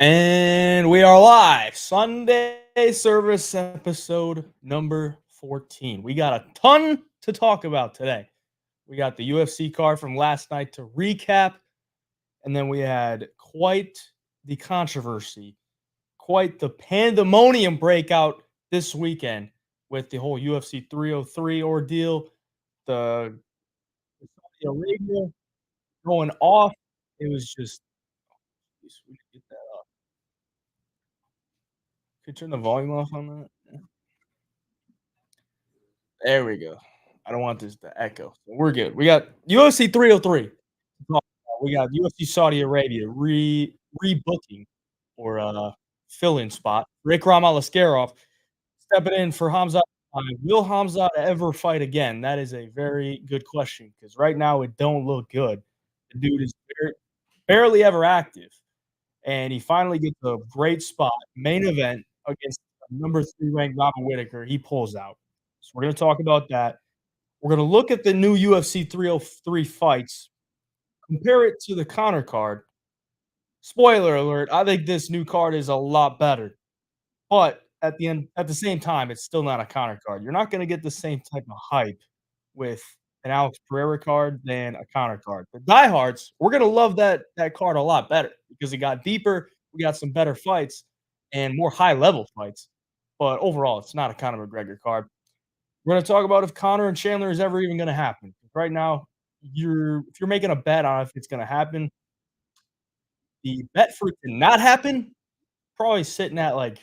And we are live. Sunday Service episode number 14. We got a ton to talk about today. We got the UFC card from last night to recap. And then we had quite the controversy, quite the pandemonium breakout this weekend with the whole UFC 303 ordeal, the Saudi Arabia going off. It was just, we need to get that up. Could you turn the volume off on that? There we go. I don't want this to echo. So we're good. We got UFC 303 to talk about. We got UFC Saudi Arabia rebooking or fill-in spot. Ikram Alaskarov stepping in for Hamzat. Will Hamzat ever fight again? That is a very good question because right now it don't look good. The dude is barely ever active, and he finally gets a great spot, main event against number 3 ranked Robert Whittaker. He pulls out. So we're gonna talk about that. We're gonna look at the new UFC 303 fights, compare it to the Conor card. Spoiler alert, I think this new card is a lot better. But at the same time, it's still not a Conor card. You're not gonna get the same type of hype with an Alex Pereira card than a Conor card. The diehards, we're gonna love that card a lot better because it got deeper, we got some better fights and more high level fights. But overall, it's not a Conor McGregor card. We're gonna talk about if Conor and Chandler is ever even gonna happen. Right now, if you're making a bet on if it's gonna happen, the bet for it to not happen, probably sitting at like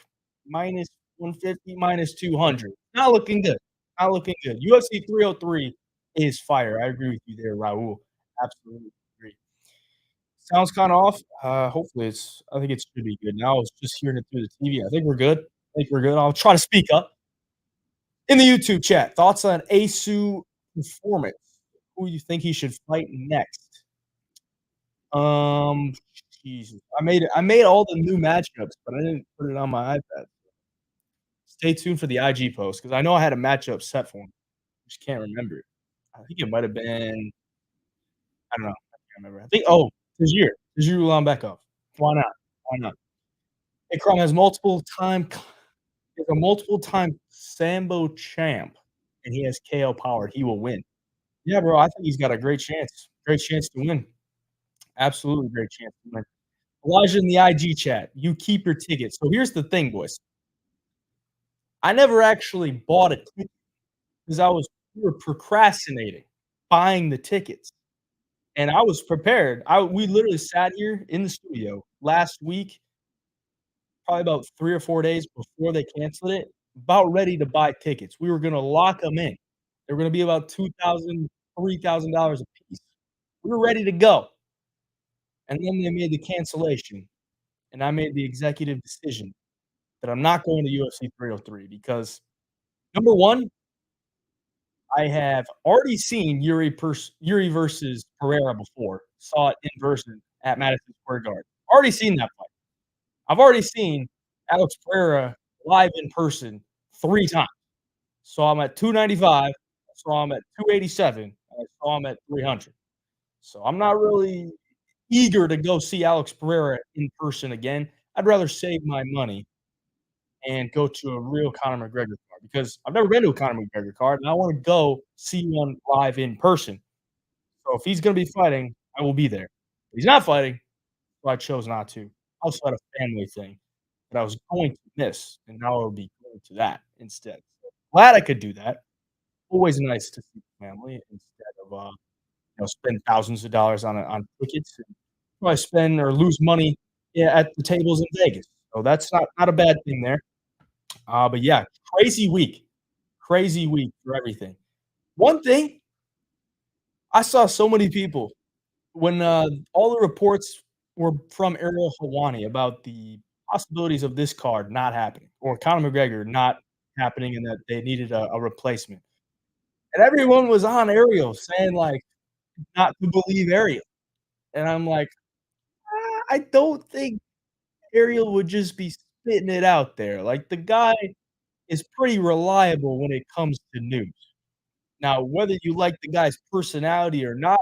-150, -200. Not looking good. Not looking good. UFC 303 is fire. I agree with you there, Raul. Absolutely agree. Sounds kinda off. Hopefully I think it should be good now. I was just hearing it through the TV. I think we're good. I think we're good. I'll try to speak up. In the YouTube chat, thoughts on Asu performance? Who you think he should fight next? Um, Jesus, I made all the new matchups, but I didn't put it on my iPad. Stay tuned for the IG post because I know I had a matchup set for him. Just can't remember it. I think it might have been I don't know. I can't remember. I think Tajir Ulanbekov. Why not? Why not? Ikram has he's a multiple time Sambo champ, and he has KO power. He will win. Yeah, bro, I think he's got a great chance to win. Absolutely great chance to win. Elijah in the IG chat, you keep your tickets. So here's the thing, boys. I never actually bought a ticket because we were procrastinating buying the tickets, and I was prepared. We literally sat here in the studio last week, probably about 3 or 4 days before they canceled it, about ready to buy tickets. We were gonna lock them in. They were gonna be about $2,000, $3,000 a piece. We were ready to go, and then they made the cancellation, and I made the executive decision that I'm not going to UFC 303 because, number 1, I have already seen Yuri versus Pereira before, saw it in person at Madison Square Garden. Already seen that fight. I've already seen Alex Pereira live in person 3 times. Saw him at 295, I saw him at 287, and I saw him at 300. So I'm not really eager to go see Alex Pereira in person again. I'd rather save my money and go to a real Conor McGregor card because I've never been to a Conor McGregor card, and I wanna go see one live in person. So if he's gonna be fighting, I will be there. If he's not fighting, so I chose not to. I also had a family thing that I was going to miss, and now I'll be going to that instead. So glad I could do that. Always nice to see family instead of, spend thousands of dollars on tickets and probably spend or lose money, yeah, at the tables in Vegas. So that's not a bad thing there. But yeah, crazy week for everything. One thing, I saw so many people when, all the reports were from Ariel Helwani about the possibilities of this card not happening or Conor McGregor not happening and that they needed a replacement. And everyone was on Ariel saying, like, not to believe Ariel. And I'm like, I don't think Ariel would just be spitting it out there." Like, the guy is pretty reliable when it comes to news. Now, whether you like the guy's personality or not,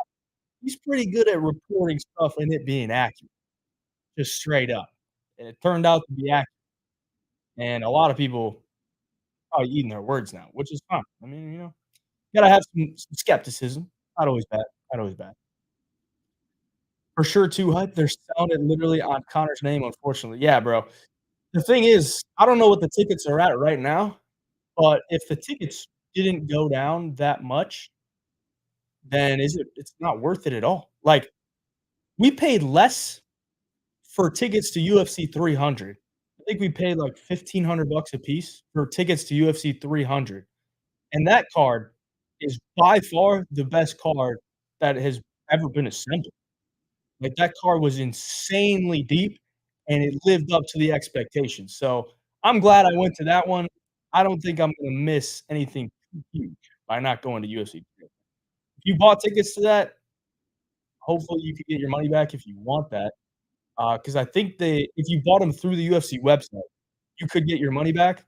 he's pretty good at reporting stuff and it being accurate, just straight up. and it turned out to be accurate, and a lot of people probably eating their words now, which is fine. I mean, gotta have some skepticism. Not always bad, not always bad. For sure too hype, they're selling it literally on Conor's name, unfortunately. Yeah, bro. The thing is, I don't know what the tickets are at right now, but if the tickets didn't go down that much, then it's not worth it at all. Like, we paid less for tickets to UFC 300. I think we paid like 1,500 bucks a piece for tickets to UFC 300, and that card is by far the best card that has ever been assembled. Like, that card was insanely deep, and it lived up to the expectations, so I'm glad I went to that one. I don't think I'm gonna miss anything too huge by not going to UFC. If you bought tickets to that, hopefully you could get your money back if you want that, because I think they if you bought them through the UFC website, you could get your money back,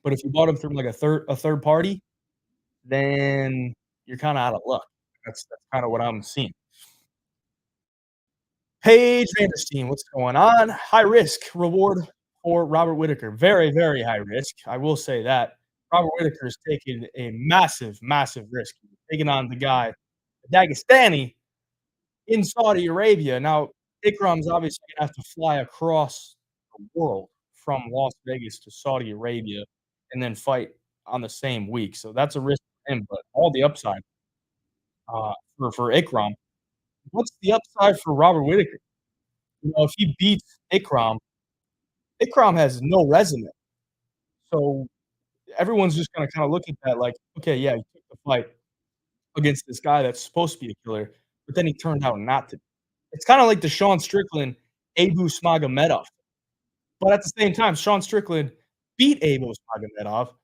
but if you bought them through, like, a third party, then you're kinda out of luck. That's kinda what I'm seeing. Paige Vandersteen, what's going on? High risk reward for Robert Whittaker. Very, very high risk. I will say that. Robert Whittaker is taking a massive, massive risk. Taking on the guy, Dagestani in Saudi Arabia. Now, Ikram's obviously gonna have to fly across the world from Las Vegas to Saudi Arabia and then fight on the same week. So that's a risk for him, but all the upside for Ikram. What's the upside for Robert Whittaker? If he beats Ikram, Ikram has no resume. So everyone's just gonna kinda look at that like, "Okay, yeah, he took the fight against this guy that's supposed to be a killer, but then he turned out not to." It's kinda like the Sean Strickland, Abu Smagomedov, but at the same time, Sean Strickland beat Abu Smagomedov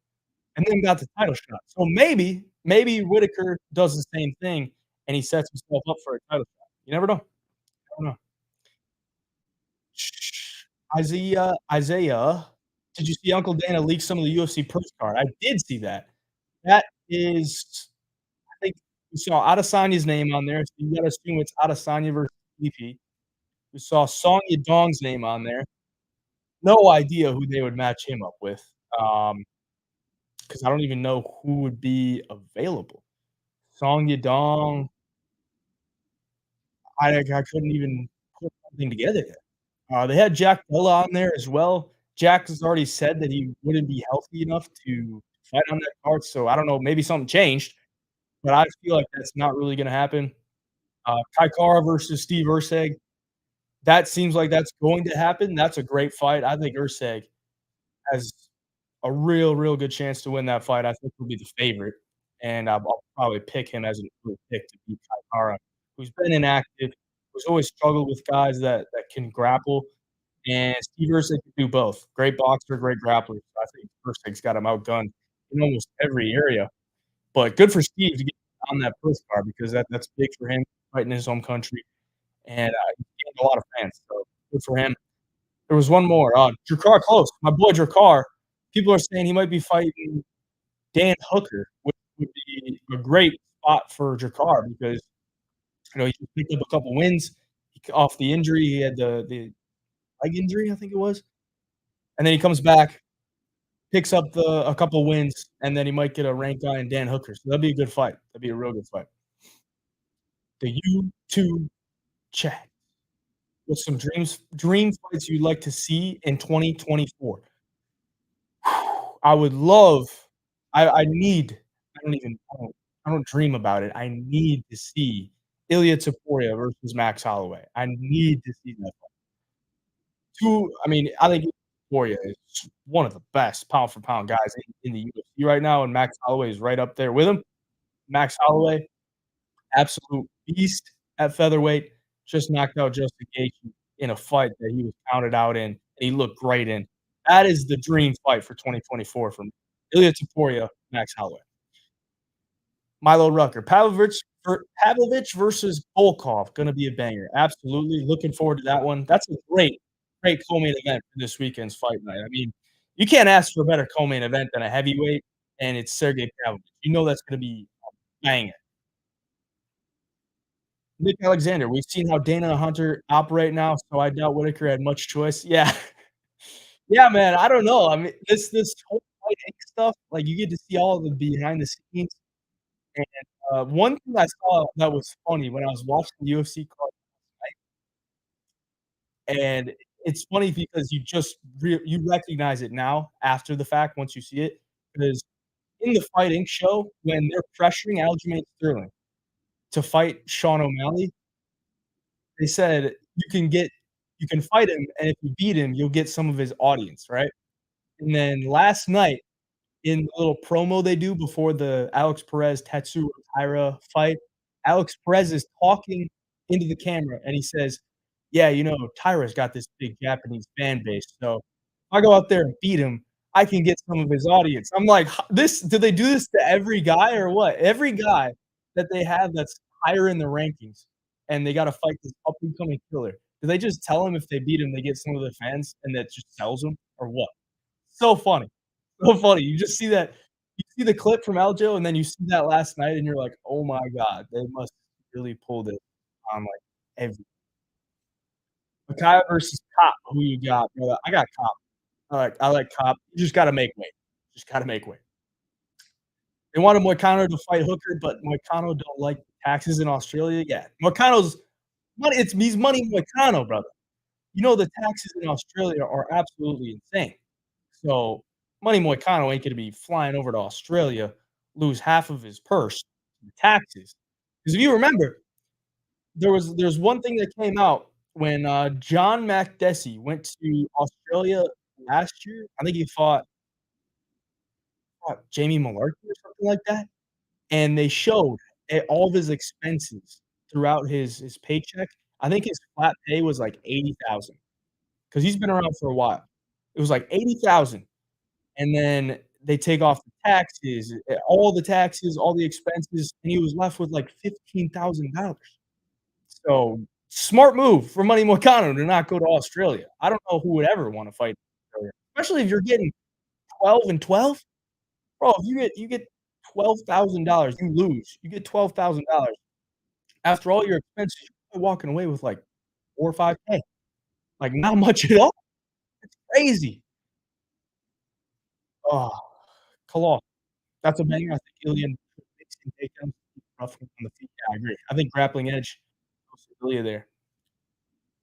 and then got the title shot. So maybe Whittaker does the same thing and he sets himself up for a title shot. You never know. I don't know. Isaiah, did you see Uncle Dana leak some of the UFC purse card? I did see that. That is I think we saw Adesanya's name on there, so you gotta assume it's Adesanya versus BP. We saw Song Yadong's name on there. No idea who they would match him up with, um, 'cause I don't even know who would be available. Song Yadong, I couldn't even put something together yet. They had Jack Della on there as well. Jack has already said that he wouldn't be healthy enough to fight on that card, so I don't know, maybe something changed, but I feel like that's not really gonna happen. Kai Kara versus Steve Erceg, that seems like that's going to happen. That's a great fight. I think Erceg has a real, real good chance to win that fight. I think he'll be the favorite, and I'll probably pick him as an early pick to beat Kai Kara, who's been inactive, who's always struggled with guys that can grapple. And Steve Erceg can do both. Great boxer, great grappler. So I think Erceg's got him outgunned in almost every area. But good for Steve to get on that first card because that's big for him fighting in his home country, and he gained a lot of fans, so good for him. There was one more, Drakkar Klose, my boy Drakkar. People are saying he might be fighting Dan Hooker, which would be a great spot for Drakkar because, he just picked up a couple wins off the injury. He had the leg injury, I think it was, and then he comes back, picks up a couple wins, and then he might get a ranked guy in Dan Hooker, so that'd be a good fight. That'd be a real good fight. The YouTube chat. What's some dream fights you'd like to see in 2024? I would love I need I don't even I don't dream about it. I need to see Ilya Topuria versus Max Holloway. I need to see that. I mean, I think Topuria is one of the best pound for pound guys in the UFC right now, and Max Holloway is right up there with him. Max Holloway, absolute beast at featherweight, just knocked out Justin Gaethje in a fight that he was counted out in, and he looked great in. That is the dream fight for 2024 for me. Ilya Topuria, Max Holloway. Milo Rucker, Pavlovich versus Volkov, gonna be a banger. Absolutely, looking forward to that one. That's a great, great co-main event for this weekend's fight night. I mean, you can't ask for a better co-main event than a heavyweight, and it's Sergey Pavlovich. You know that's gonna be a banger. Nick Alexander, we've seen how Dana and Hunter operate now, so I doubt Whitaker had much choice. Yeah. Yeah, man, I don't know. I mean, this whole fight Inc. stuff, like, you get to see all of the behind the scenes, and, one thing I saw that was funny when I was watching the UFC card and it's funny because you recognize it now after the fact once you see it, because in the Fight Inc. show, when they're pressuring Aljamain Sterling to fight Sean O'Malley, they said, you can fight him, and if you beat him, you'll get some of his audience, right? And then last night, in the little promo they do before the Alex Perez Tatsuro Taira fight, Alex Perez is talking into the camera, and he says, "Yeah, Taira's got this big Japanese fan base, so if I go out there and beat him, I can get some of his audience." I'm like, this do they do this to every guy or what? Every guy that they have that's higher in the rankings, and they gotta fight this up and coming killer, do they just tell him if they beat him, they get some of the fans, and that just sells them or what? So funny. So funny. You just see that you see the clip from Aljo, and then you see that last night, and you're like, "Oh my god, they must really pulled it on, like, every." Micaiah versus Cop, who you got, brother? I got Cop. I like Cop. You just gotta make weight. Just gotta make weight. They wanted Moicano to fight Hooker, but Moicano don't like taxes in Australia. Yeah, Moicano's money he's money Moicano, brother. The taxes in Australia are absolutely insane. So, Money Moicano ain't gonna be flying over to Australia, lose half of his purse in taxes. Because if you remember, there's one thing that came out when, John Makdessi went to Australia last year. I think he fought Jamie Mullarkey or something like that, and they showed all of his expenses throughout his paycheck. I think his flat pay was like 80,000 because 'cause he's been around for a while. It was like 80,000. And then they take off the taxes, all the taxes, all the expenses, and he was left with, like, $15,000. So, smart move for Money Moicano to not go to Australia. I don't know who would ever wanna fight in Australia, especially if you're getting 12 and 12. Bro, if you get $12,000, you lose. You get $12,000. After all your expenses, you're walking away with, like, 4 or 5K. Like, not much at all. It's crazy. Oh, Khalil. That's a banger. I think Ilian can take him rough on the feet. Yeah, I agree. I think grappling edge, Ilya there.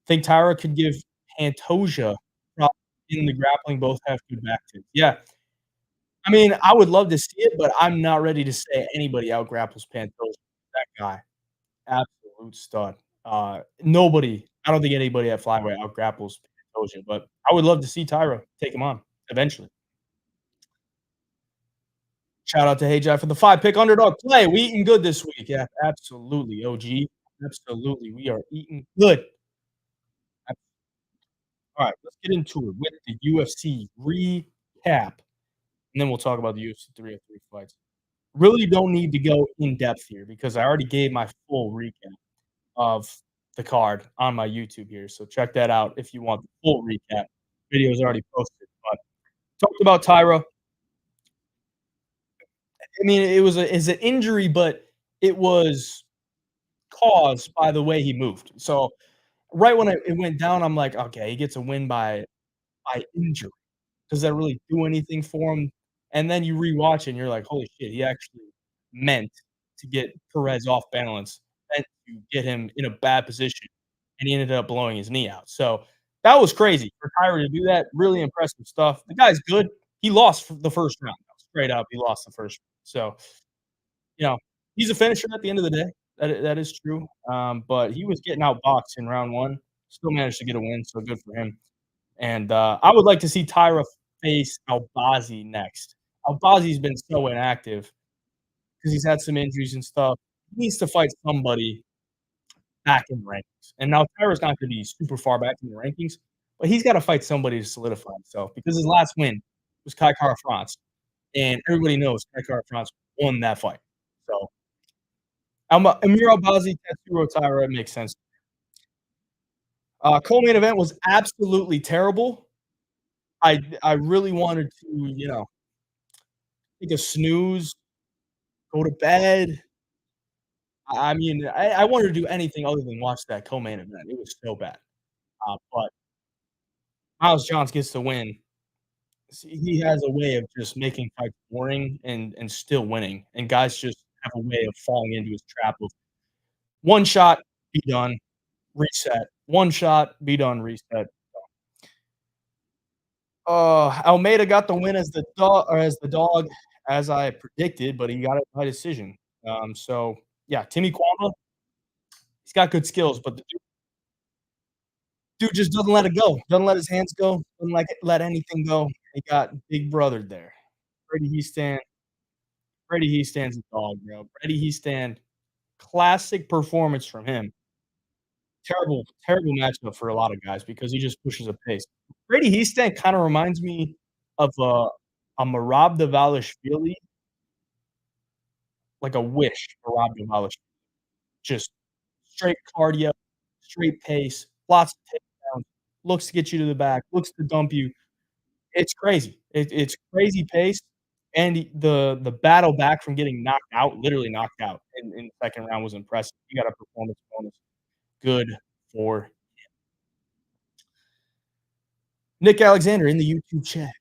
Think Tyra could give Pantoja problems in the grappling, both have good back too. Yeah. I mean, I would love to see it, but I'm not ready to say anybody out grapples Pantoja. That guy, absolute stud. Nobody I don't think anybody at flyweight out grapples Pantoja, but I would love to see Tyra take him on eventually. Shout out to Hey Jai for the 5 pick underdog play. We eating good this week. Yeah, absolutely, OG. Absolutely. We are eating good. Ab Alright, let's get into it with the UFC recap, and then we'll talk about the UFC 303 fights. Really don't need to go in depth here because I already gave my full recap of the card on my YouTube here, so check that out if you want the full recap. Video is already posted, but talked about Tyra. I mean, it's an injury, but it was caused by the way he moved. So, right when it went down, I'm like, "Okay, he gets a win by injury. Does that really do anything for him?" And then you rewatch it and you're like, "Holy shit, he actually meant to get Perez off balance, meant to get him in a bad position, and he ended up blowing his knee out." So, that was crazy for Kyrie to do that, really impressive stuff. The guy's good. He lost the first round, though, straight up, he lost the first round. So, you know, he's a finisher at the end of the day. That is true, but he was getting outboxed in round 1, still managed to get a win, so good for him. And, I would like to see Tyra face Albazi next. Albazi's been so inactive because 'cause he's had some injuries and stuff. He needs to fight somebody back in the rankings. And now Tyra's not gonna be super far back in the rankings, but he's gotta fight somebody to solidify himself because his last win was Kai Kara-France, and everybody knows Kai Kara-France won that fight. So, Amir Albazi, Tatsuro Taira, it makes sense. Co-main event was absolutely terrible. I really wanted to, take a snooze, go to bed. I mean, I wanted to do anything other than watch that co-main event. It was so bad. But Miles Johns gets the win. See, he has a way of just making fights boring and still winning, and guys just have a way of falling into his trap of one shot, be done, reset. One shot, be done, reset. Almeida got the win as the dog, as I predicted, but he got it by decision. So yeah, Timmy Kwama, he's got good skills, but the dude just doesn't let it go. Doesn't let his hands go. Doesn't like let anything go. He got big brother there. Brady Heastand. Brady Heastand's a dog, bro. Brady Heastand, classic performance from him. Terrible, terrible matchup for a lot of guys because he just pushes a pace. Brady Heastand kinda reminds me of a Merab Dvalishvili, like a wish Merab Dvalishvili. Just straight cardio, straight pace, lots of takedowns, looks to get you to the back, looks to dump you. It's crazy. It's crazy pace, and the battle back from getting knocked out, literally knocked out in the second round was impressive. He got a performance bonus. Good for Nick Alexander in the YouTube chat.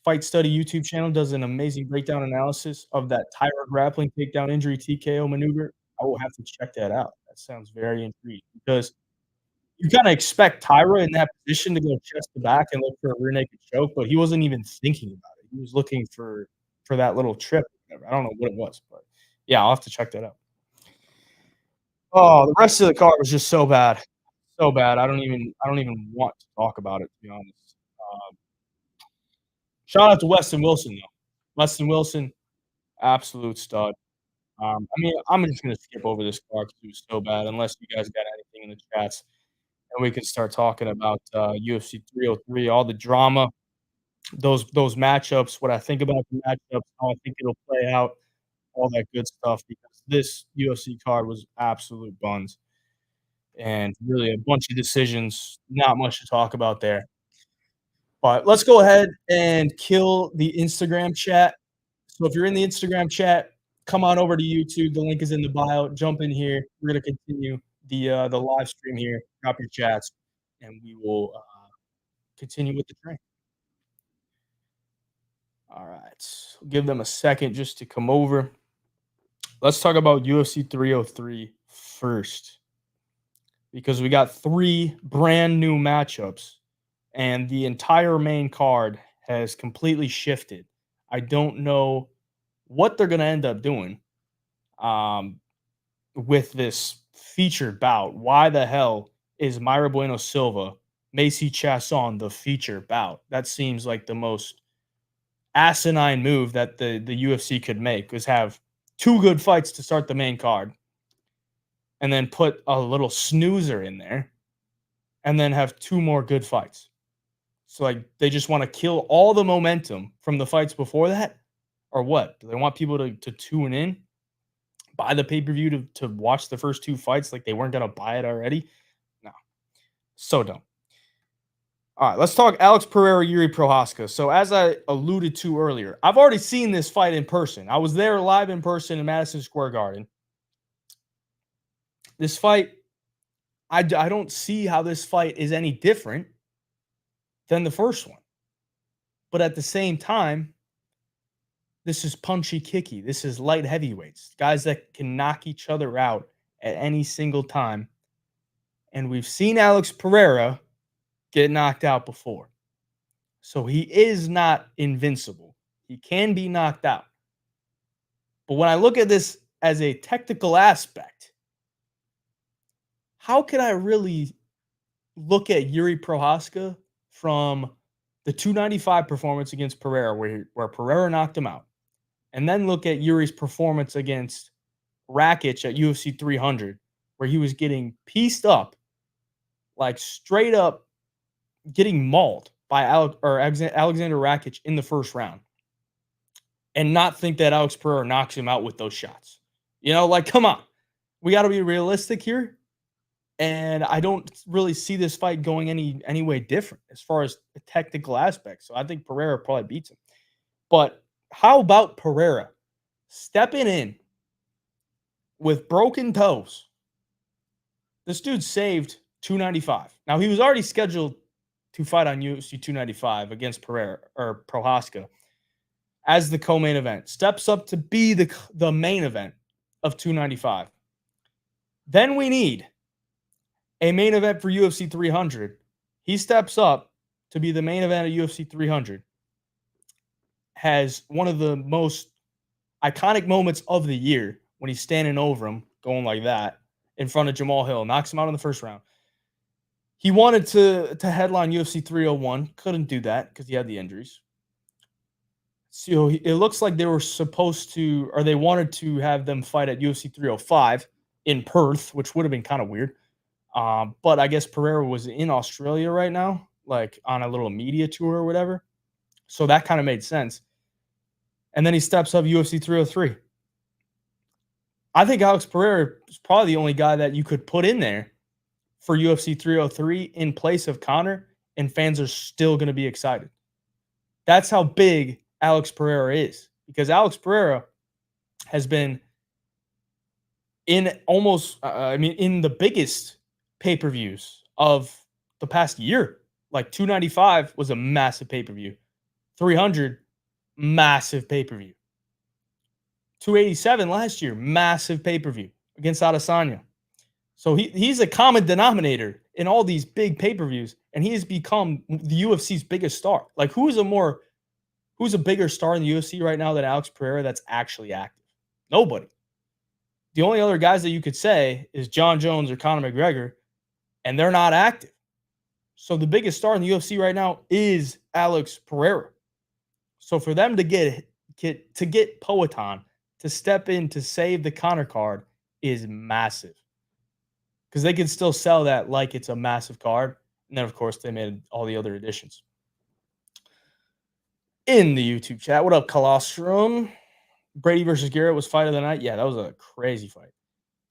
Fight Study YouTube channel does an amazing breakdown analysis of that Tyra grappling takedown injury TKO maneuver. I will have to check that out. That sounds very intriguing because you kinda expect Tyra in that position to go chest to back and look for a rear naked choke, but he wasn't even thinking about it. He was looking for that little trip or whatever. I don't know what it was, but yeah, I'll have to check that out. Oh, the rest of the card was just so bad. So bad. I don't even want to talk about it, to be honest. Um, Shout out to Weston Wilson, though. Weston Wilson, absolute stud. I mean, I'm just gonna skip over this card because it was so bad, unless you guys got anything in the chats, and we can start talking about, UFC 303, all the drama, those matchups, what I think about the matchups, how I think it'll play out, all that good stuff, because this UFC card was absolute buns, and really a bunch of decisions, not much to talk about there. But let's go ahead and kill the Instagram chat. So if you're in the Instagram chat, come on over to YouTube. The link is in the bio. Jump in here. We're gonna continue the live stream here. Drop your chats, and we will continue with the train. All right. Give them a second just to come over. Let's talk about UFC 303 first, because we got three brand new matchups, and the entire main card has completely shifted. I don't know what they're going to end up doing um, with this featured bout. Why the hell is Myra Bueno Silva, Macy Chasson the featured bout? That seems like the most asinine move that the UFC could make, was have two good fights to start the main card and then put a little snoozer in there and then have two more good fights. So like they just want to kill all the momentum from the fights before that, or what? Do they want people to tune in, buy the pay-per-view to watch the first two fights like they weren't gonna buy it already? No. So dumb. All right, let's talk Alex Pereira, Yuri Prohaska. So as I alluded to earlier, I've already seen this fight in person. I was there live in person in Madison Square Garden. This fight, I don't see how this fight is any different than the first one. But at the same time, this is punchy kicky. This is light heavyweights, guys that can knock each other out at any single time. And we've seen Alex Pereira get knocked out before. So he is not invincible. He can be knocked out. But when I look at this as a technical aspect, how can I really look at Yuri Prohaska from the 295 performance against Pereira, where Pereira knocked him out, and then look at Yuri's performance against Rakic at UFC 300, where he was getting pieced up, like straight up getting mauled by Alexander Rakic in the first round, and not think that Alex Pereira knocks him out with those shots. You know, like, come on. We got to be realistic here. And I don't really see this fight going any way different as far as the technical aspects. So I think Pereira probably beats him. But how about Pereira stepping in with broken toes. This dude saved 295. Now, he was already scheduled to fight on UFC 295 against Pereira or Prohaska as the co-main event. Steps up to be the main event of 295. Then we need a main event for UFC 300. He steps up to be the main event of UFC 300. Has one of the most iconic moments of the year when he's standing over him, going like that in front of Jamal Hill, knocks him out in the first round. He wanted to headline UFC 301, couldn't do that because he had the injuries. So it looks like they were supposed to, or they wanted to have them fight at UFC 305 in Perth, which would have been kind of weird. But I guess Pereira was in Australia right now, like on a little media tour or whatever. So that kind of made sense. And then he steps up UFC 303. I think Alex Pereira is probably the only guy that you could put in there for UFC 303 in place of Conor, and fans are still going to be excited. That's how big Alex Pereira is, because Alex Pereira has been in almost, in the biggest pay-per-views of the past year. Like 295 was a massive pay-per-view. 300, massive pay-per-view. 287 last year, massive pay-per-view against Adesanya. So he's a common denominator in all these big pay-per-views, and he has become the UFC's biggest star. Like, who's a bigger star in the UFC right now than Alex Pereira that's actually active? Nobody. The only other guys that you could say is John Jones or Conor McGregor, and they're not active. So the biggest star in the UFC right now is Alex Pereira. So for them to get Poatan to step in to save the Conor card is massive, because they can still sell that like it's a massive card. And then, of course, they made all the other additions. In the YouTube chat, what up, Colostrum? Brady versus Garrett was fight of the night. Yeah, that was a crazy fight.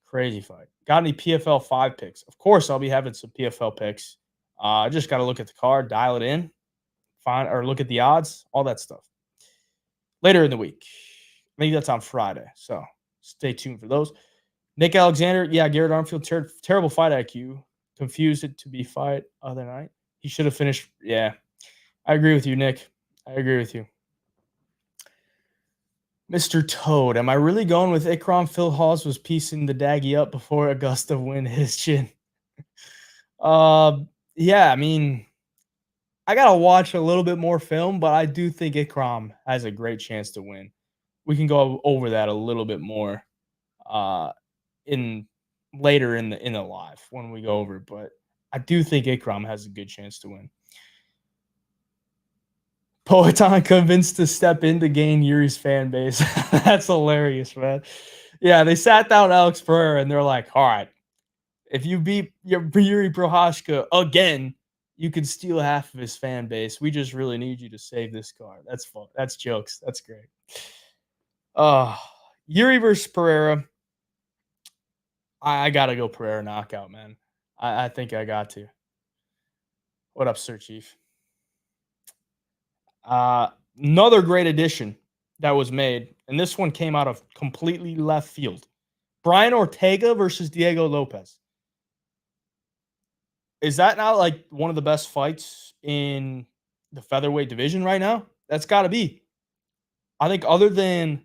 Crazy fight. Got any PFL 5 picks? Of course, I'll be having some PFL picks. I just got to look at the card, dial it in, find or look at the odds, all that stuff. Later in the week. I think that's on Friday, so stay tuned for those. Nick Alexander, yeah, Garrett Armfield, terrible fight IQ. Confused it to be fight other night. He should have finished. Yeah, I agree with you, Nick. I agree with you. Mr. Toad, am I really going with Ikram? Phil Hawes was piecing the daggy up before Augusta win his chin. Yeah, I mean, I got to watch a little bit more film, but I do think Ikram has a great chance to win. We can go over that a little bit more later in the live when we go over it, but I do think Ikram has a good chance to win. Poatan convinced to step in to gain Yuri's fan base. That's hilarious, man. Yeah, they sat down Alex Pereira and they're like, all right, if you beat Yuri Prohaska again, you can steal half of his fan base. We just really need you to save this card. That's fun. That's jokes. That's great. Yuri versus Pereira. I got to go Pereira knockout, man. I think I got to. What up, Sir Chief? Another great addition that was made, and this one came out of completely left field. Brian Ortega versus Diego Lopez. Is that not like one of the best fights in the featherweight division right now? That's got to be. I think other than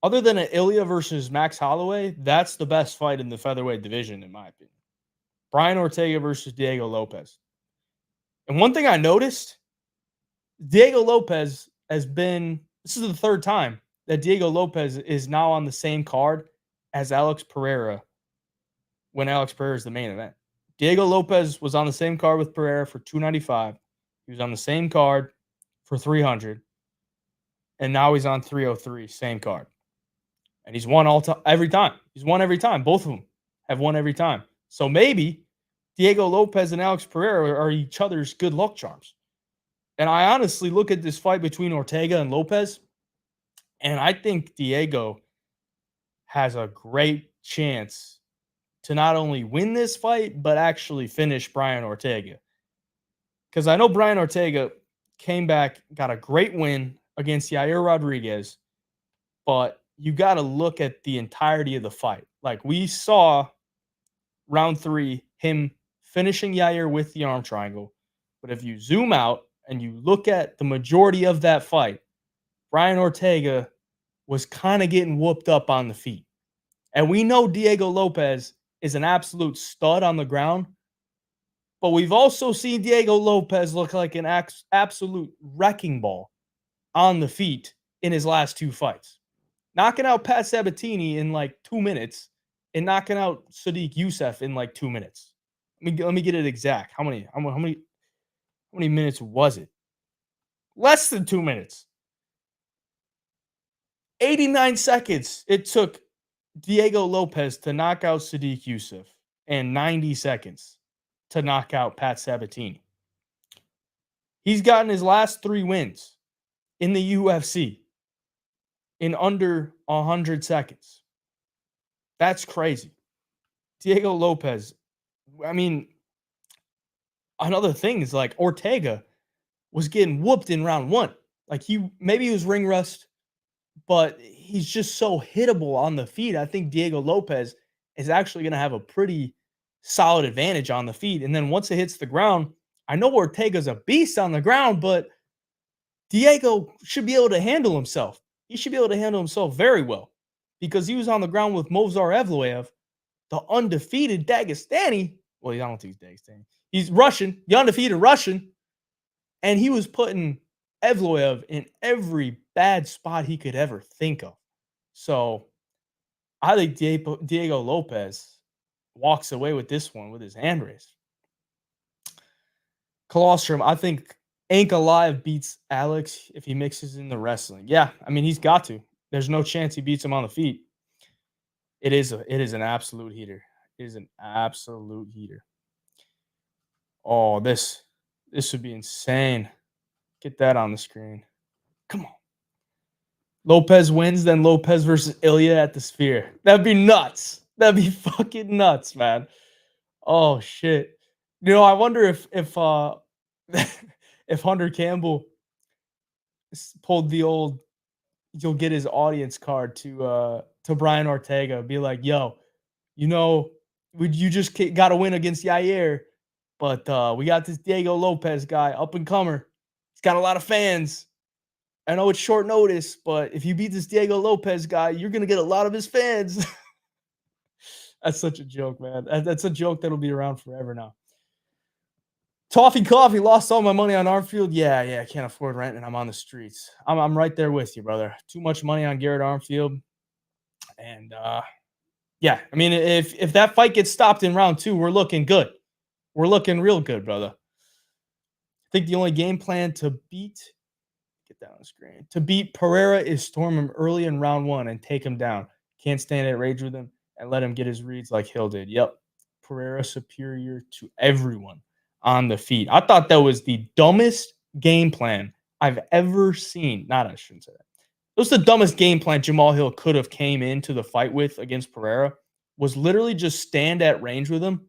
an Ilya versus Max Holloway, that's the best fight in the featherweight division, in my opinion. Brian Ortega versus Diego Lopez. And one thing I noticed, Diego Lopez has been, this is the third time that Diego Lopez is now on the same card as Alex Pereira when Alex Pereira is the main event. Diego Lopez was on the same card with Pereira for 295. He was on the same card for 300. And now he's on 303, same card. And he's won every time. He's won every time. Both of them have won every time. So maybe Diego Lopez and Alex Pereira are each other's good luck charms. And I honestly look at this fight between Ortega and Lopez, and I think Diego has a great chance to not only win this fight, but actually finish Brian Ortega. Because I know Brian Ortega came back, got a great win against Yair Rodriguez, but you got to look at the entirety of the fight. Like we saw round 3, him finishing Yair with the arm triangle. But if you zoom out and you look at the majority of that fight, Brian Ortega was kind of getting whooped up on the feet. And we know Diego Lopez is an absolute stud on the ground, but we've also seen Diego Lopez look like an absolute wrecking ball on the feet in his last 2 fights. Knocking out Pat Sabatini in like 2 minutes and knocking out Sadiq Youssef in like 2 minutes. Let me get it exact. How many minutes was it? Less than 2 minutes. 89 seconds it took Diego Lopez to knock out Sadiq Youssef and 90 seconds to knock out Pat Sabatini. He's gotten his last 3 wins in the UFC in under 100 seconds. That's crazy. Diego Lopez, I mean, another thing is like Ortega was getting whooped in round 1. Like maybe he was ring rust, but he's just so hittable on the feet. I think Diego Lopez is actually going to have a pretty solid advantage on the feet. And then once it hits the ground, I know Ortega's a beast on the ground, but Diego should be able to handle himself. He should be able to handle himself very well because he was on the ground with Movsar Evloev, the undefeated Dagestani. Well, I don't think he's Dagestani. He's Russian, the undefeated Russian. And he was putting Evloev in every bad spot he could ever think of. So I think Diego Lopez walks away with this one with his hand raised. Colostrum, I think Ankalaev beats Alex if he mixes in the wrestling. Yeah, I mean, he's got to. There's no chance he beats him on the feet. It is an absolute heater. It is an absolute heater. Oh, this would be insane. Get that on the screen. Come on. Lopez wins, then Lopez versus Ilya at the Sphere. That'd be nuts. That'd be fucking nuts, man. Oh shit. I wonder if if Hunter Campbell pulled the old you'll get his audience card to Brian Ortega, be like, yo, you just got to win against Yair, but we got this Diego Lopez guy, up and comer. He's got a lot of fans. I know it's short notice, but if you beat this Diego Lopez guy, you're gonna get a lot of his fans. That's such a joke, man. That's a joke that'll be around forever now. Toffee Coffee lost all my money on Armfield. Yeah, I can't afford rent, and I'm on the streets. I'm right there with you, brother. Too much money on Garrett Armfield, and yeah, I mean, if that fight gets stopped in round 2, we're looking good. We're looking real good, brother. I think the only game plan to beat Pereira is storm him early in round 1 and take him down. Can't stand at rage with him and let him get his reads like Hill did. Yep, Pereira superior to everyone on the feet. I thought that was the dumbest game plan I've ever seen. I shouldn't say that. It was the dumbest game plan Jamal Hill could have came into the fight with against Pereira, was literally just stand at range with him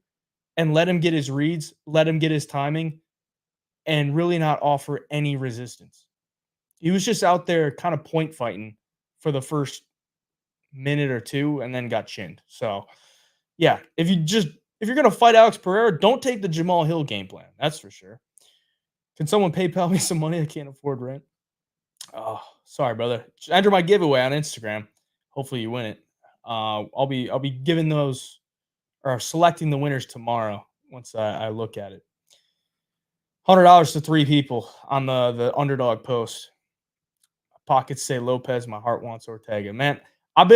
and let him get his reads, let him get his timing, and really not offer any resistance. He was just out there kind of point fighting for the first minute or 2 and then got chinned. So, yeah, if you're going to fight Alex Pereira, don't take the Jamal Hill game plan. That's for sure. Can someone PayPal me some money? I can't afford rent. Oh, sorry, brother. Enter my giveaway on Instagram. Hopefully you win it. I'll be giving those or selecting the winners tomorrow once I look at it. $100 to 3 people on the underdog post. Pockets say Lopez. My heart wants Ortega. Man, I've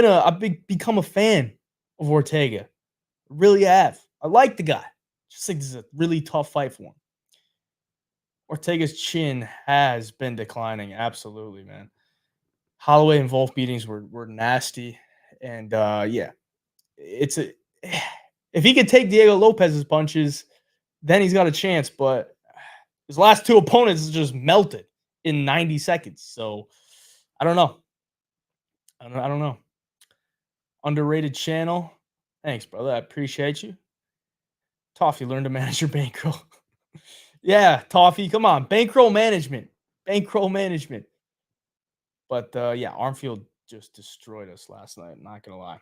become a fan of Ortega. Really have. I like the guy. Just think this is a really tough fight for him. Ortega's chin has been declining. Absolutely, man. Holloway and Wolf beatings were nasty. And yeah, if he could take Diego Lopez's punches, then he's got a chance. But his last 2 opponents just melted in 90 seconds. So I don't know. I don't know. Underrated channel. Thanks, brother. I appreciate you. Toffee, learn to manage your bankroll. Yeah, Toffee, come on. Bankroll management. Bankroll management. But yeah, Armfield just destroyed us last night. Not gonna lie.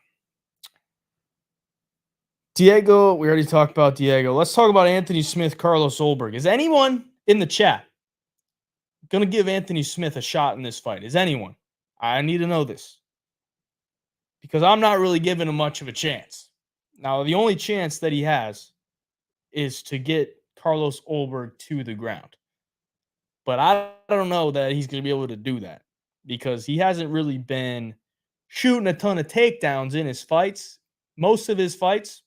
Diego, we already talked about Diego. Let's talk about Anthony Smith, Carlos Ulberg. Is anyone in the chat gonna give Anthony Smith a shot in this fight? Is anyone? I need to know this because I'm not really giving him much of a chance. Now, the only chance that he has is to get Carlos Ulberg to the ground. But I don't know that he's going to be able to do that because he hasn't really been shooting a ton of takedowns in his fights. Most of his fights,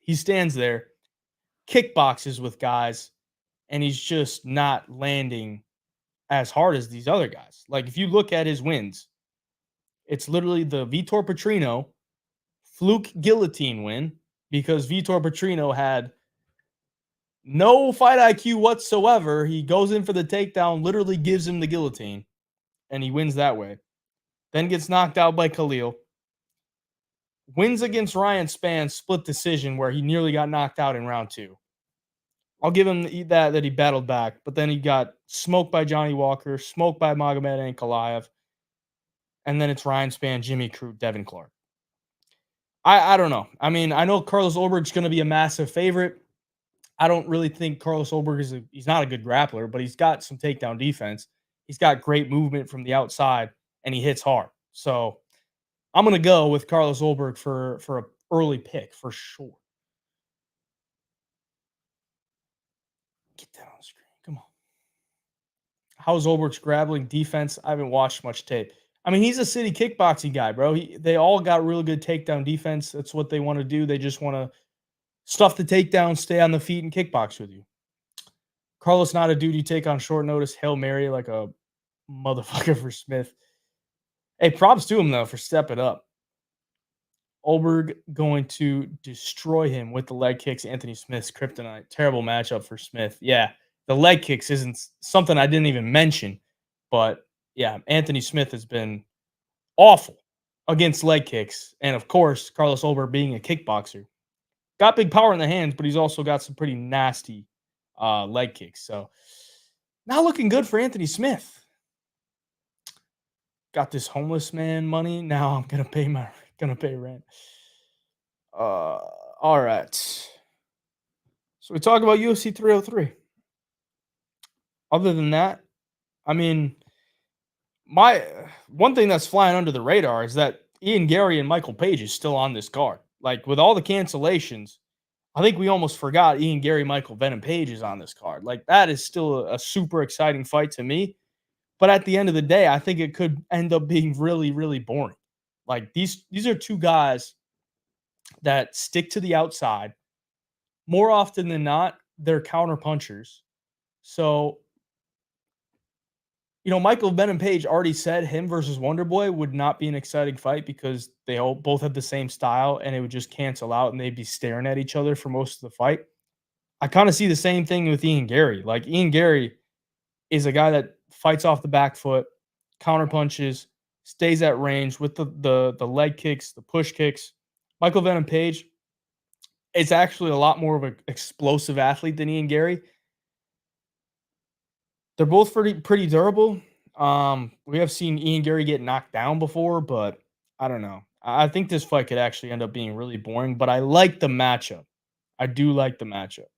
he stands there, kickboxes with guys, and he's just not landing as hard as these other guys. Like if you look at his wins, it's literally the Vitor Petrino fluke guillotine win because Vitor Petrino had no fight IQ whatsoever. He goes in for the takedown, literally gives him the guillotine, and he wins that way. Then gets knocked out by Khalil. Wins against Ryan Spann, split decision where he nearly got knocked out in round 2. I'll give him that he battled back, but then he got smoked by Johnny Walker, smoked by Magomed Ankalaev, and then it's Ryan Spann, Jimmy Crute, Devin Clark. I don't know. I mean, I know Carlos Ulberg's going to be a massive favorite. I don't really think Carlos Ulberg he's not a good grappler, but he's got some takedown defense. He's got great movement from the outside, and he hits hard. So I'm going to go with Carlos Ulberg for an early pick for sure. Get that on the screen. Come on. How's Ulberg's grappling defense? I haven't watched much tape. I mean, he's a city kickboxing guy, bro. They all got real good takedown defense. That's what they want to do. They just want to stuff the takedown, stay on the feet, and kickbox with you. Carlos not a dude you take on short notice. Hail Mary like a motherfucker for Smith. Hey, props to him, though, for stepping up. Ulberg going to destroy him with the leg kicks. Anthony Smith's kryptonite. Terrible matchup for Smith. Yeah, the leg kicks isn't something I didn't even mention. But, yeah, Anthony Smith has been awful against leg kicks. And, of course, Carlos Ulberg being a kickboxer. Got big power in the hands, but he's also got some pretty nasty leg kicks. So, not looking good for Anthony Smith. Got this homeless man money. Now I'm gonna pay rent. All right. So we talk about UFC 303. Other than that, I mean, my one thing that's flying under the radar is that Ian Gary and Michael Page is still on this card. Like with all the cancellations, I think we almost forgot Ian Gary, Michael Venom Page is on this card. Like that is still a super exciting fight to me. But at the end of the day, I think it could end up being really, really boring. Like these are two guys that stick to the outside. More often than not, they're counter punchers. So, Michael Venom Page already said him versus Wonderboy would not be an exciting fight because they both had the same style and it would just cancel out and they'd be staring at each other for most of the fight. I kind of see the same thing with Ian Gary. Like Ian Gary is a guy that fights off the back foot, counter punches, stays at range with the leg kicks, the push kicks. Michael Venom Page is actually a lot more of an explosive athlete than Ian Gary. They're both pretty durable. We have seen Ian Gary get knocked down before, but I don't know. I think this fight could actually end up being really boring, but I like the matchup. I do like the matchup.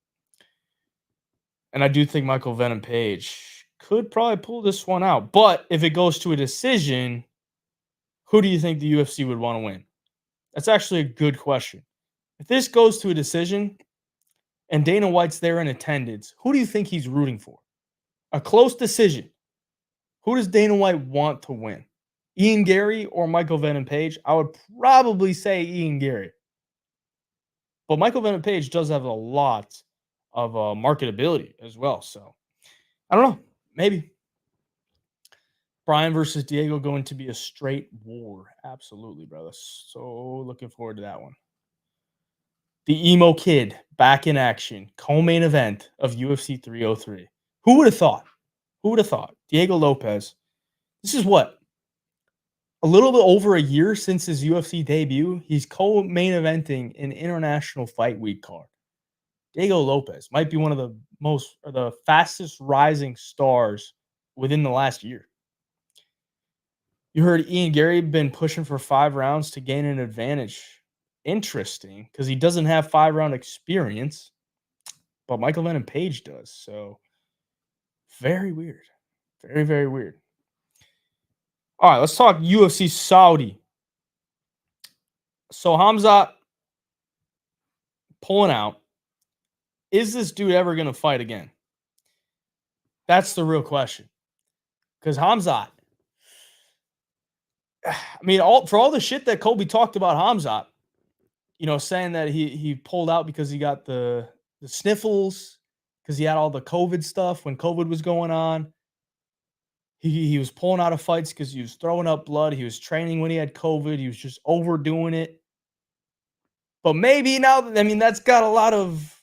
And I do think Michael Venom Page could probably pull this one out. But if it goes to a decision, who do you think the UFC would want to win? That's actually a good question. If this goes to a decision and Dana White's there in attendance, who do you think he's rooting for? A close decision. Who does Dana White want to win? Ian Gary or Michael Venom Page? I would probably say Ian Gary. But Michael Venom Page does have a lot of marketability as well. So I don't know. Maybe. Brian versus Diego going to be a straight war. Absolutely, brother. So looking forward to that one. The Emo Kid back in action. Co-main event of UFC 303. Who would have thought? Who would have thought? Diego Lopez. This is what? A little bit over a year since his UFC debut. He's co-main eventing an International Fight Week card. Diego Lopez might be one of the fastest rising stars within the last year. You heard Ian Gary been pushing for 5 rounds to gain an advantage. Interesting, because he doesn't have 5-round experience, but Michael Venom Page does, so very weird. Very, very weird. Alright, let's talk UFC Saudi. So Hamzat pulling out. Is this dude ever gonna fight again? That's the real question. Because Hamzat, I mean, all the shit that Kobe talked about Hamzat, saying that he pulled out because he got the sniffles, because he had all the COVID stuff when COVID was going on. He was pulling out of fights because he was throwing up blood. He was training when he had COVID. He was just overdoing it. But maybe now, I mean, that's got a lot of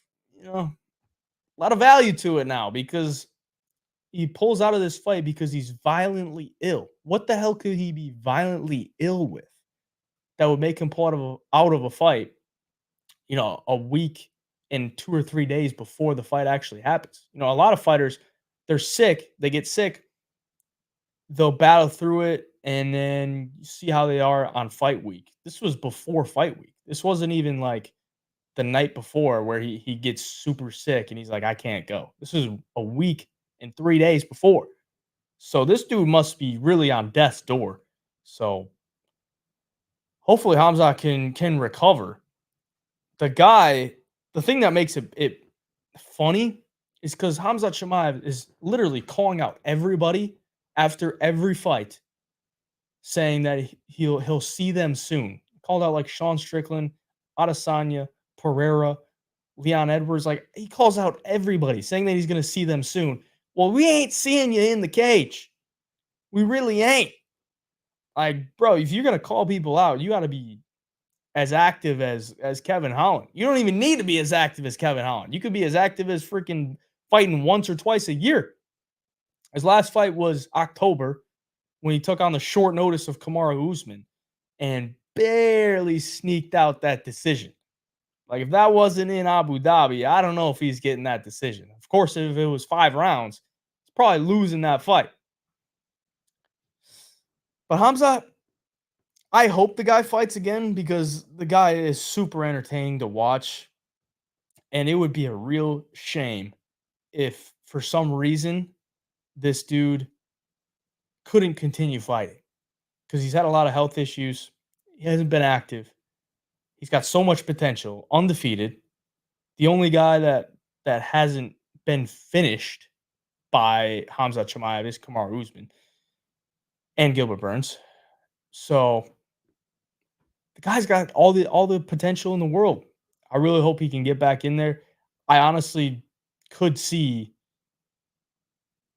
value to it now, because he pulls out of this fight because he's violently ill. What the hell could he be violently ill with that would make him pull out of a fight, a week and 2 or 3 days before the fight actually happens? A lot of fighters, they're sick, they get sick, they'll battle through it, and then you see how they are on fight week. This was before fight week. This wasn't even like the night before where he gets super sick and he's like, I can't go. This is a week and 3 days before. So this dude must be really on death's door. So hopefully Hamza can recover. The thing that makes it funny is because Hamzat Chimaev is literally calling out everybody after every fight, saying that he'll see them soon. Called out like Sean Strickland, Adesanya, Pereira, Leon Edwards. Like, he calls out everybody, saying that he's gonna see them soon. Well, we ain't seeing you in the cage. We really ain't. Like, bro, if you're gonna call people out, you gotta be as active as Kevin Holland. You don't even need to be as active as Kevin Holland. You could be as active as freaking fighting once or twice a year. His last fight was October, when he took on the short notice of Kamaru Usman and barely sneaked out that decision. Like, if that wasn't in Abu Dhabi, I don't know if he's getting that decision. Of course, if it was 5 rounds, he's probably losing that fight. But Hamza, I hope the guy fights again, because the guy is super entertaining to watch. And it would be a real shame if, for some reason, this dude couldn't continue fighting, because he's had a lot of health issues. He hasn't been active. He's got so much potential, undefeated. The only guy that hasn't been finished by Hamzat Chimaev is Kamaru Usman and Gilbert Burns. So the guy's got all the potential in the world. I really hope he can get back in there. I honestly could see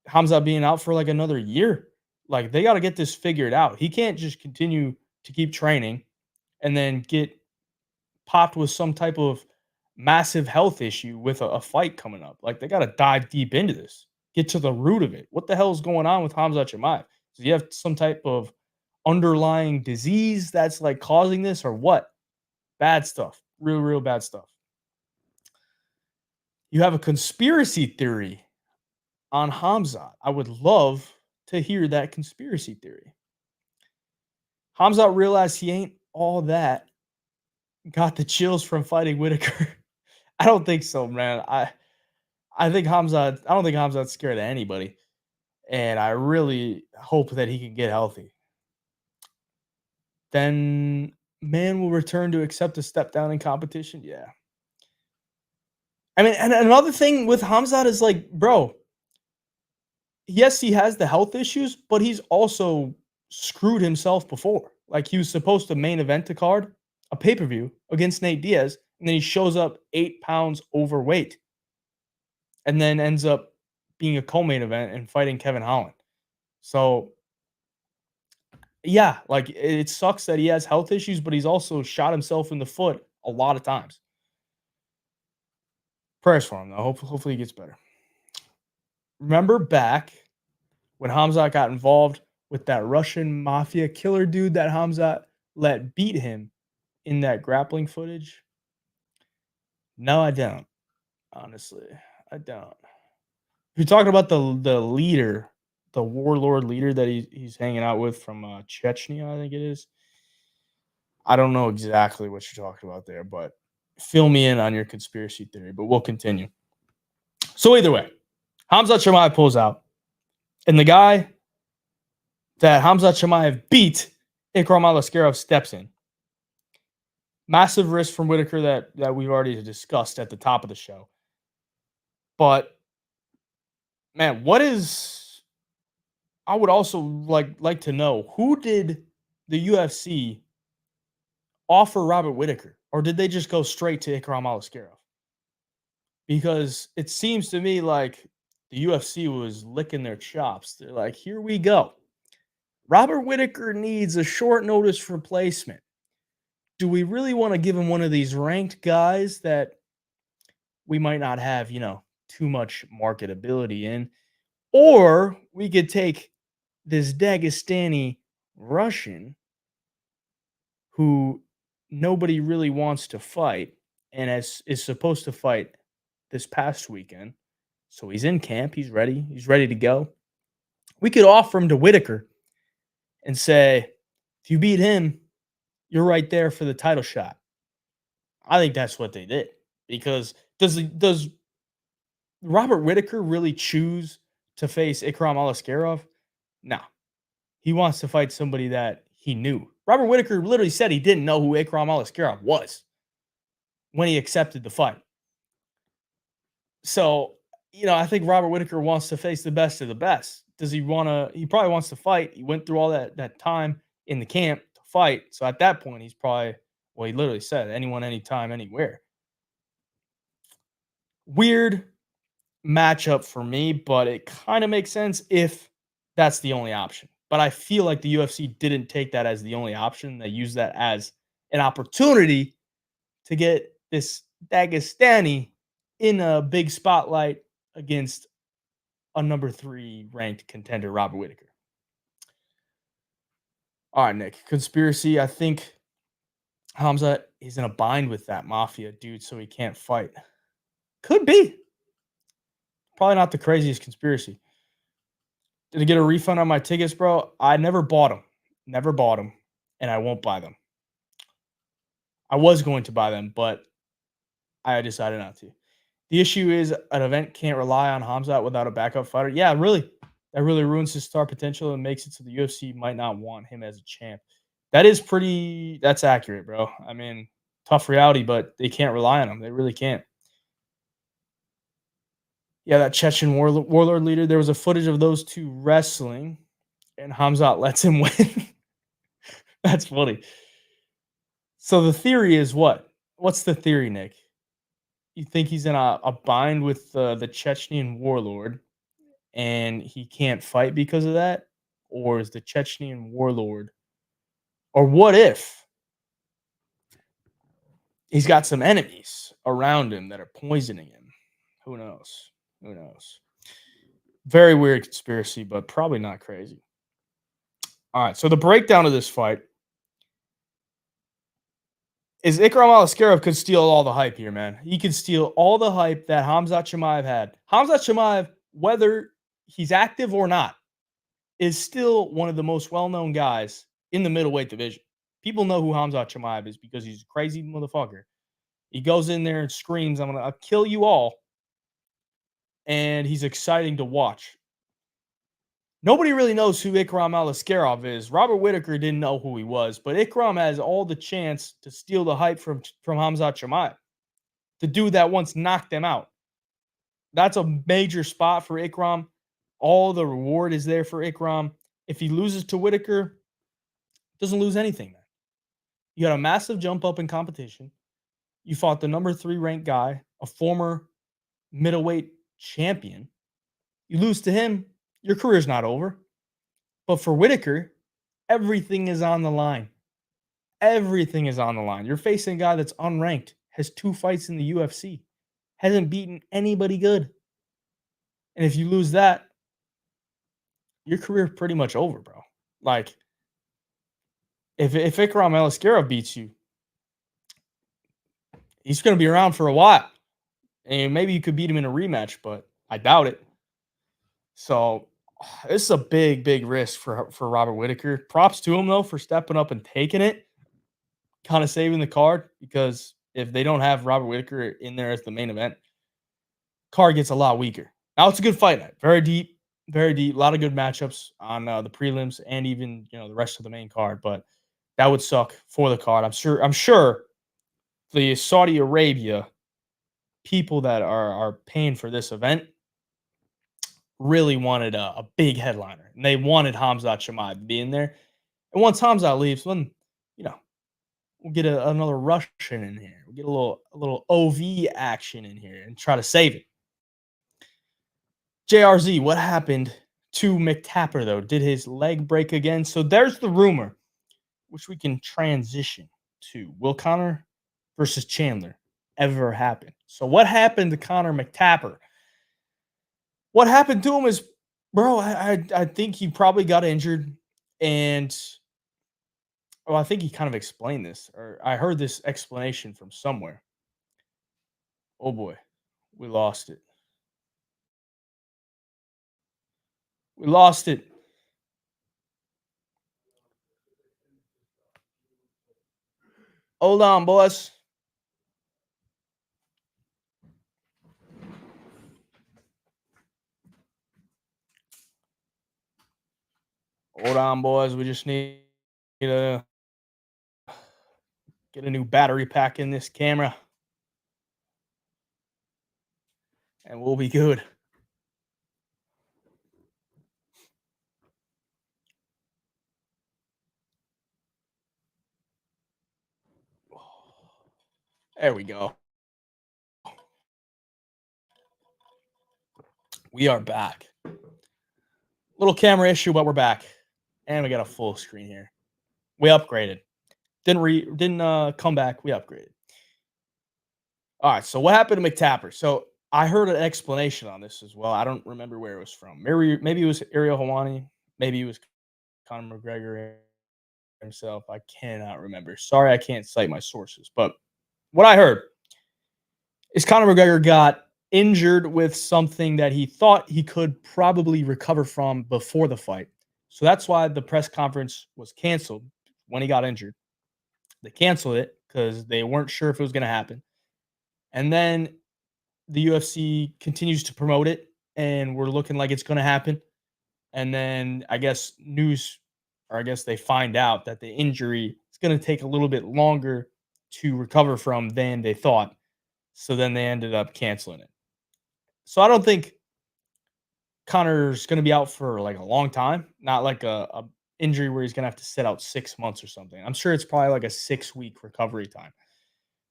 Hamza being out for like another year. Like, they got to get this figured out. He can't just continue to keep training and then get popped with some type of massive health issue with a fight coming up. Like, they got to dive deep into this, get to the root of it. What the hell is going on with Hamzat Chimaev? Do you have some type of underlying disease that's like causing this, or what? Bad stuff. Real, real bad stuff. You have a conspiracy theory on Hamzat. I would love to hear that conspiracy theory. Hamzat realized he ain't all that. Got the chills from fighting Whitaker. I don't think so, man. I think Hamzat. I don't think Hamzat's scared of anybody, and I really hope that he can get healthy. Then man will return to accept a step down in competition. Yeah. I mean, and another thing with Hamzat is like, bro, yes, he has the health issues, but he's also screwed himself before. Like, he was supposed to main event a pay-per-view against Nate Diaz, and then he shows up 8 pounds overweight and then ends up being a co-main event and fighting Kevin Holland. So, yeah, like, it sucks that he has health issues, but he's also shot himself in the foot a lot of times. Prayers for him, though. Hopefully he gets better. Remember back when Hamzat got involved with that Russian mafia killer dude that Hamzat let beat him in that grappling footage? No, I don't. Honestly, I don't. If you're talking about the leader, the warlord leader that he's hanging out with from Chechnya, I think it is. I don't know exactly what you're talking about there, but fill me in on your conspiracy theory. But we'll continue. So either way, Hamzat Chimaev pulls out, and the guy that Hamzat Chimaev beat, Ikram Alaskarov, steps in. Massive risk from Whitaker that we've already discussed at the top of the show. But man, I would also like to know, who did the UFC offer Robert Whitaker, or did they just go straight to Ikram Alaskarov? Because it seems to me like the UFC was licking their chops. They're like, here we go. Robert Whitaker needs a short notice replacement. Do we really want to give him one of these ranked guys that we might not have, too much marketability in? Or we could take this Dagestani Russian who nobody really wants to fight and is supposed to fight this past weekend. So he's in camp. He's ready. He's ready to go. We could offer him to Whitaker and say, if you beat him, you're right there for the title shot. I think that's what they did. Because does Robert Whitaker really choose to face Ikram Alaskarov? No. He wants to fight somebody that he knew. Robert Whitaker literally said he didn't know who Ikram Alaskarov was when he accepted the fight. So, I think Robert Whitaker wants to face the best of the best. Does he want to? He probably wants to fight. He went through all that time in the camp to fight. So at that point, he's probably, well, he literally said anyone, anytime, anywhere. Weird matchup for me, but it kind of makes sense if that's the only option. But I feel like the UFC didn't take that as the only option. They used that as an opportunity to get this Dagestani in a big spotlight against a number 3 ranked contender, Robert Whitaker. All right, Nick. Conspiracy. I think Hamza is in a bind with that mafia dude, so he can't fight. Could be. Probably not the craziest conspiracy. Did I get a refund on my tickets, bro? I never bought them. Never bought them. And I won't buy them. I was going to buy them, but I decided not to. The issue is an event can't rely on Hamzat without a backup fighter. Yeah, really. That really ruins his star potential and makes it so the UFC might not want him as a champ. That's accurate, bro. I mean, tough reality, but they can't rely on him. They really can't. Yeah, that Chechen warlord leader, there was a footage of those two wrestling, and Hamzat lets him win. That's funny. So the theory is what? What's the theory, Nick? You think he's in a bind with the Chechnyan warlord, and he can't fight because of that? Or is the Chechnyan warlord, or what if he's got some enemies around him that are poisoning him? Who knows? Who knows? Very weird conspiracy, but probably not crazy. All right, so the breakdown of this fight is Ikram Alaskarov could steal all the hype here, man. He could steal all the hype that Hamzat Chimaev had. Hamzat Chimaev, whether he's active or not, is still one of the most well-known guys in the middleweight division. People know who Hamzat Chimaev is because he's a crazy motherfucker. He goes in there and screams, I'll kill you all. And he's exciting to watch. Nobody really knows who Ikram Alaskarov is. Robert Whitaker didn't know who he was, but Ikram has all the chance to steal the hype from Hamzat Chimaev, the dude that once knocked him out. That's a major spot for Ikram. All the reward is there for Ikram. If he loses to Whitaker, doesn't lose anything, man. You got a massive jump up in competition. You fought the number 3 ranked guy, a former middleweight champion. You lose to him, your career's not over. But for Whitaker, everything is on the line. Everything is on the line. You're facing a guy that's unranked, has 2 fights in the UFC, hasn't beaten anybody good. And if you lose that, your career is pretty much over, bro. Like, if Ikram Alaskarov beats you, he's going to be around for a while. And maybe you could beat him in a rematch, but I doubt it. So This is a big, big risk for Robert Whitaker. Props to him though for stepping up and taking it, kind of saving the card because if they don't have Robert Whitaker in there as the main event, card gets a lot weaker. Now it's a good fight night, very deep, very deep. A lot of good matchups on the prelims and even the rest of the main card. But that would suck for the card. I'm sure the Saudi Arabia people that are paying for this event really wanted a big headliner, and they wanted Hamzat Chimaev to be in there. And once Hamzat leaves, then you know we'll get another Russian in here. We'll get a little OV action in here and try to save it. JRZ, what happened to McTapper though? Did his leg break again? So there's the rumor, which we can transition to. Will Conor versus Chandler ever happen? So what happened to Conor McTapper? What happened to him is, bro, I think he probably got injured, and well, I think he kind of explained this, or I heard this explanation from somewhere. Oh boy, we lost it. We lost it. Hold on, boys. Hold on, boys. We just need to get a new battery pack in this camera, and we'll be good. There we go. We are back. Little camera issue, but we're back, and we got a full screen here. We upgraded. Didn't come back. We upgraded. All right. So what happened to McTapper? So I heard an explanation on this as well. I don't remember where it was from. Maybe it was Ariel Hawani. Maybe it was Conor McGregor himself. I cannot remember. Sorry, I can't cite my sources. But what I heard is Conor McGregor got injured with something that he thought he could probably recover from before the fight. So that's why the press conference was canceled when he got injured. They canceled it because they weren't sure if it was going to happen. And then the UFC continues to promote it, and we're looking like it's going to happen. And then I guess I guess they find out that the injury is going to take a little bit longer to recover from than they thought. So then they ended up canceling it. So I don't think Connor's going to be out for like a long time, not like a injury where he's going to have to sit out 6 months or something. I'm sure it's probably like a 6 week recovery time.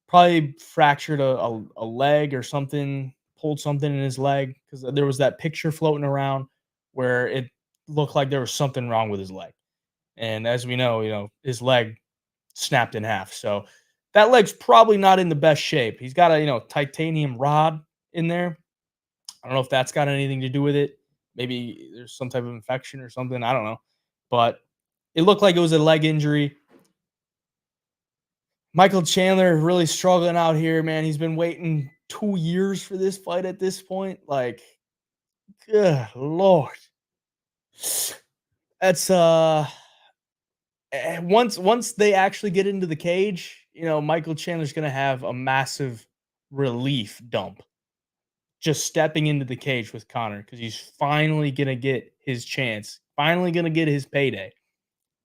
Probably fractured a leg or something, pulled something in his leg because there was that picture floating around where it looked like there was something wrong with his leg. And as we know, his leg snapped in half. So that leg's probably not in the best shape. He's got a, titanium rod in there. I don't know if that's got anything to do with it. Maybe there's some type of infection or something. I don't know. But it looked like it was a leg injury. Michael Chandler really struggling out here, man. He's been waiting 2 years for this fight at this point. Like, good lord. That's once they actually get into the cage, Michael Chandler's gonna have a massive relief dump just stepping into the cage with Conor because he's finally gonna get his chance, finally gonna get his payday.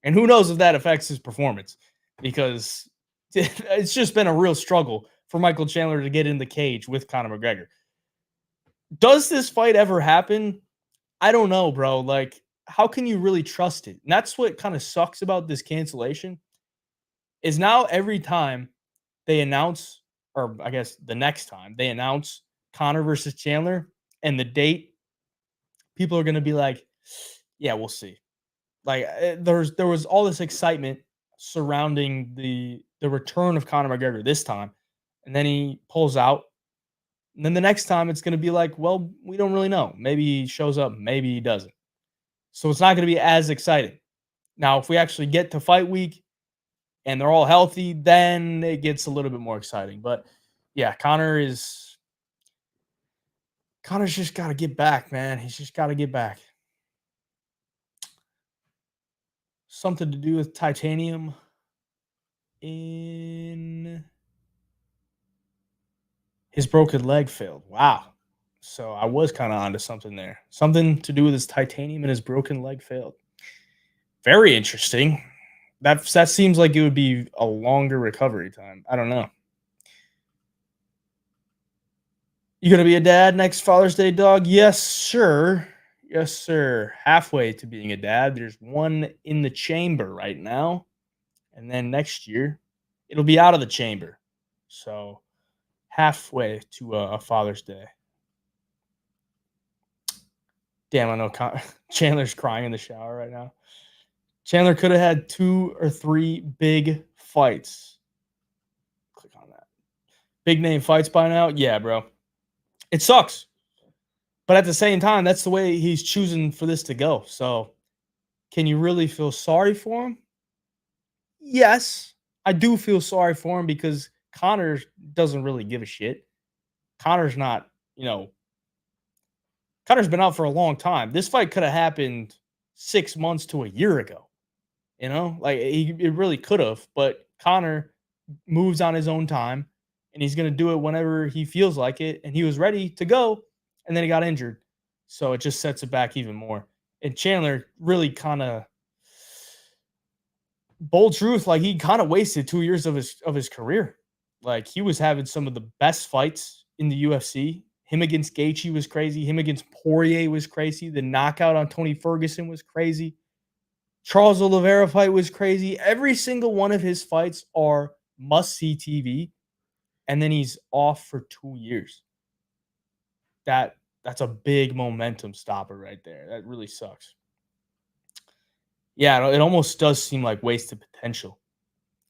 And who knows if that affects his performance because it's just been a real struggle for Michael Chandler to get in the cage with Conor McGregor. Does this fight ever happen? I don't know, bro. Like, how can you really trust it? And that's what kind of sucks about this cancellation is now every time they announce, or I guess the next time they announce Conor versus Chandler and the date, people are going to be like, yeah, we'll see. Like there was all this excitement surrounding the return of Conor McGregor this time, and then he pulls out. And then the next time it's going to be like, well, we don't really know. Maybe he shows up, maybe he doesn't. So it's not going to be as exciting. Now, if we actually get to fight week and they're all healthy, then it gets a little bit more exciting. But yeah, Conor's just got to get back, man. He's just got to get back. something to do with titanium in his broken leg failed. Wow. So I was kind of onto something there. Something to do with his titanium and his broken leg failed. Very interesting. That seems like it would be a longer recovery time. I don't know. You gonna be a dad next Father's Day, dog? Yes, sir. Yes, sir. Halfway to being a dad. There's one in the chamber right now, and then next year it'll be out of the chamber. So halfway to a Father's Day. Damn, I know Chandler's crying in the shower right now. Chandler could have had 2 or 3 big fights. Click on that. Big name fights by now? Yeah, bro. It sucks. But at the same time, that's the way he's choosing for this to go. So, can you really feel sorry for him? Yes, I do feel sorry for him because Conor doesn't really give a shit. Conor's not, Conor's been out for a long time. This fight could have happened 6 months to a year ago. Like it really could have, but Conor moves on his own time and he's going to do it whenever he feels like it. And he was ready to go and then he got injured. So it just sets it back even more. And Chandler really kind of bold truth, like he kind of wasted 2 years of his career. Like he was having some of the best fights in the UFC. Him against Gaethje was crazy. Him against Poirier was crazy. The knockout on Tony Ferguson was crazy. Charles Oliveira fight was crazy. Every single one of his fights are must-see TV, and then he's off for 2 years. That's a big momentum stopper right there. That really sucks. Yeah, it almost does seem like wasted potential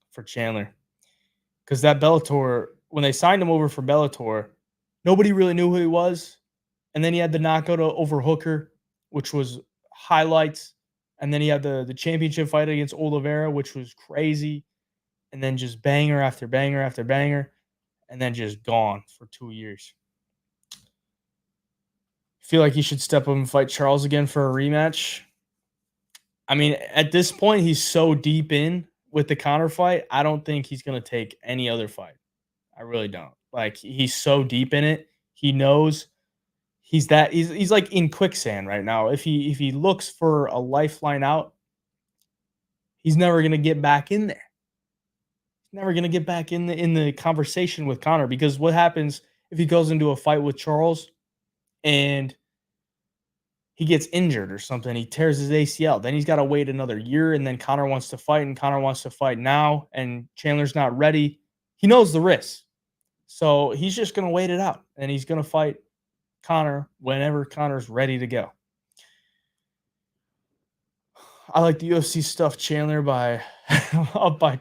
for Chandler. Because that Bellator, when they signed him over for Bellator, nobody really knew who he was. And then he had the knockout over Hooker, which was highlights. And then he had the championship fight against Oliveira, which was crazy. And then just banger after banger after banger. And then just gone for 2 years. Feel like he should step up and fight Charles again for a rematch. I mean, at this point, he's so deep in with the Conor fight. I don't think he's going to take any other fight. I really don't. Like, he's so deep in it. He knows he's like in quicksand right now. If he looks for a lifeline out, he's never going to get back in there. He's never going to get back in the conversation with Conor, because what happens if he goes into a fight with Charles and he gets injured or something, he tears his ACL, then he's got to wait another year, and then Conor wants to fight, and Conor wants to fight now, and Chandler's not ready. He knows the risks. So he's just going to wait it out, and he's going to fight Conor whenever Conor's ready to go. I like the UFC stuff Chandler by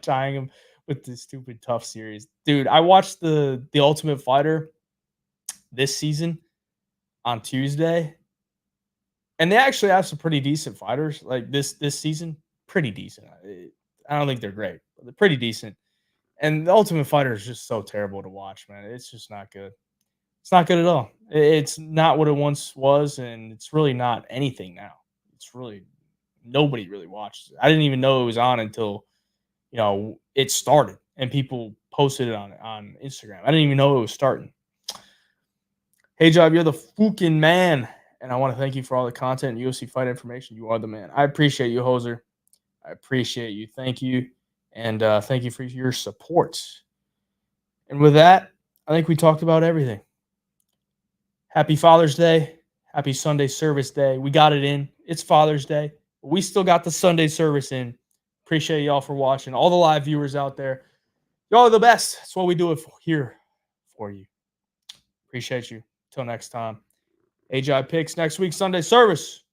tying him with this stupid tough series. Dude, I watched the Ultimate Fighter this season on Tuesday, and they actually have some pretty decent fighters. Like this season, pretty decent. I don't think they're great, but they're pretty decent. And the Ultimate Fighter is just so terrible to watch, man. It's just not good. It's not good at all. It's not what it once was, and it's really not anything now. It's really nobody really watches it. I didn't even know it was on until it started and people posted it on Instagram. I didn't even know it was starting. Hey, Job, you're the fucking man, and I want to thank you for all the content and UFC fight information. You are the man. I appreciate you, Hoser. I appreciate you. Thank you, and thank you for your support. And with that, I think we talked about everything. Happy Father's Day. Happy Sunday Service Day. We got it in. It's Father's Day. But we still got the Sunday service in. Appreciate y'all for watching. All the live viewers out there. Y'all are the best. That's what we do it here for you. Appreciate you. Till next time. AJ Picks next week, Sunday Service.